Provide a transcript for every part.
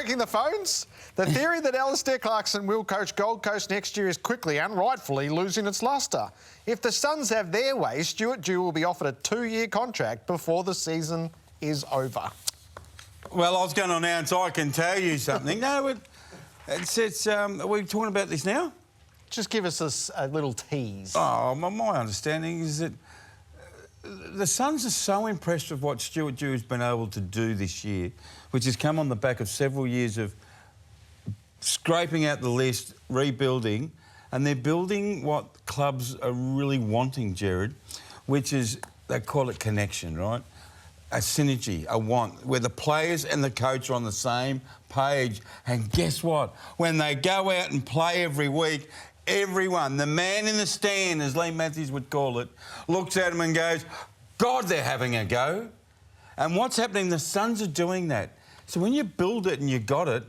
breaking the phones? The theory that Alistair Clarkson will coach Gold Coast next year is quickly and rightfully losing its lustre. If the Suns have their way, Stuart Dew will be offered a 2-year contract before the season is over. Well, I was going on now, so I can tell you something. No, are we talking about this now? Just give us a little tease. Oh, my understanding is that the Suns are so impressed with what Stuart Dew has been able to do this year, which has come on the back of several years of scraping out the list, rebuilding, and they're building what clubs are really wanting, Jared, which is, they call it connection, right? A synergy, a want, where the players and the coach are on the same page. And guess what? When they go out and play every week, everyone, the man in the stand, as Lee Matthews would call it, looks at them and goes, God, they're having a go. And what's happening? The Suns are doing that. So when you build it and you got it,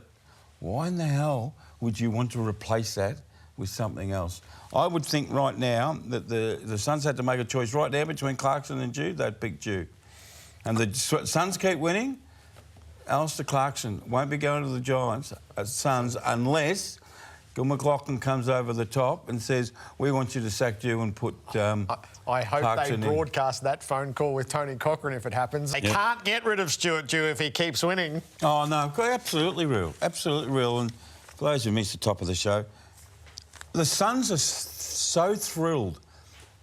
why in the hell would you want to replace that with something else? I would think right now that the Suns had to make a choice right now between Clarkson and Dew. They'd pick Dew. And the Suns keep winning, Alistair Clarkson won't be going to the Giants, Suns, unless Gil McLachlan comes over the top and says, we want you to sack Dew and put I hope Clarkson they broadcast that phone call with Tony Cochrane if it happens. They can't get rid of Stuart Dew if he keeps winning. Oh, no, absolutely real. Absolutely real. And for those who missed the top of the show, the Suns are so thrilled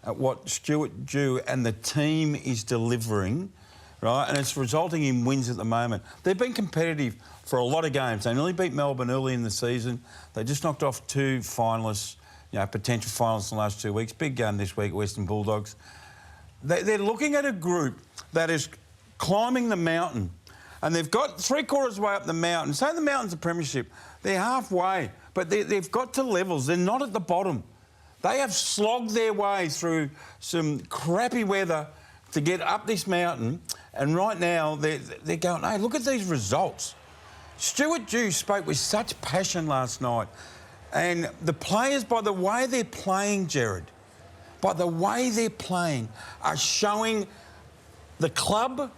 at what Stuart Dew and the team is delivering, right? And it's resulting in wins at the moment. They've been competitive for a lot of games. They nearly beat Melbourne early in the season. They just knocked off 2 finalists, potential finalists in the last 2 weeks. Big game this week, Western Bulldogs. They're looking at a group that is climbing the mountain, and they've got 3/4 of the way up the mountain. Say the mountain's a premiership. They're halfway, but they've got to levels. They're not at the bottom. They have slogged their way through some crappy weather to get up this mountain, and right now they're going, hey, look at these results. Stuart Dew spoke with such passion last night, and the players, by the way they're playing, Jared, by the way they're playing, are showing the club,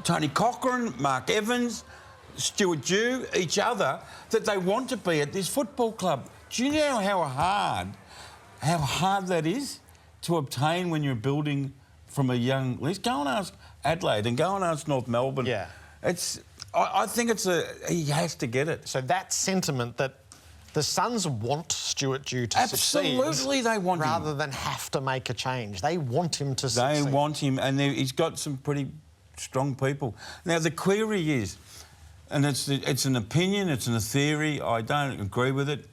Tony Cochrane, Mark Evans, Stuart Dew, each other, that they want to be at this football club. Do you know how hard that is to obtain when you're building from a young list? Go and ask Adelaide and go and ask North Melbourne. Yeah. I think he has to get it. So that sentiment that the Suns want Stuart Dew to succeed. Absolutely, they want him. Rather than have to make a change. They want him to succeed. They want him, and he's got some pretty strong people. Now, the query is, and it's an opinion, it's a theory, I don't agree with it,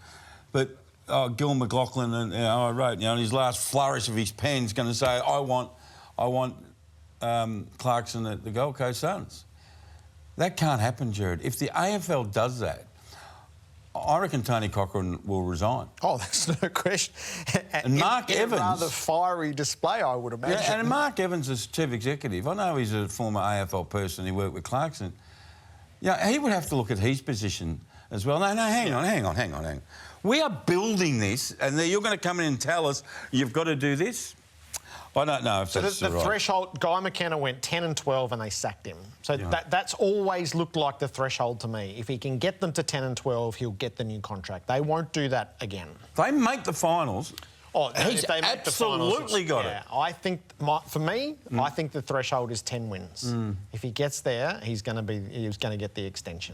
but Gil McLachlan, and I wrote, in his last flourish of his pen, is going to say, I want Clarkson at the Gold Coast Suns. That can't happen, Jared. If the AFL does that, I reckon Tony Cochrane will resign. Oh, that's no question. And Mark Evans... a rather fiery display, I would imagine. Yeah, and Mark Evans is chief executive. I know he's a former AFL person. He worked with Clarkson. Yeah, he would have to look at his position as well. No, hang on. We are building this, and you're going to come in and tell us you've got to do this? I don't know if that's the right. threshold, Guy McKenna went 10 and 12 and they sacked him. So that's always looked like the threshold to me. If he can get them to 10 and 12, he'll get the new contract. They won't do that again. They make the finals. Oh, he's absolutely got it. I think, for me, I think the threshold is 10 wins. If he gets there, he's going to get the extension.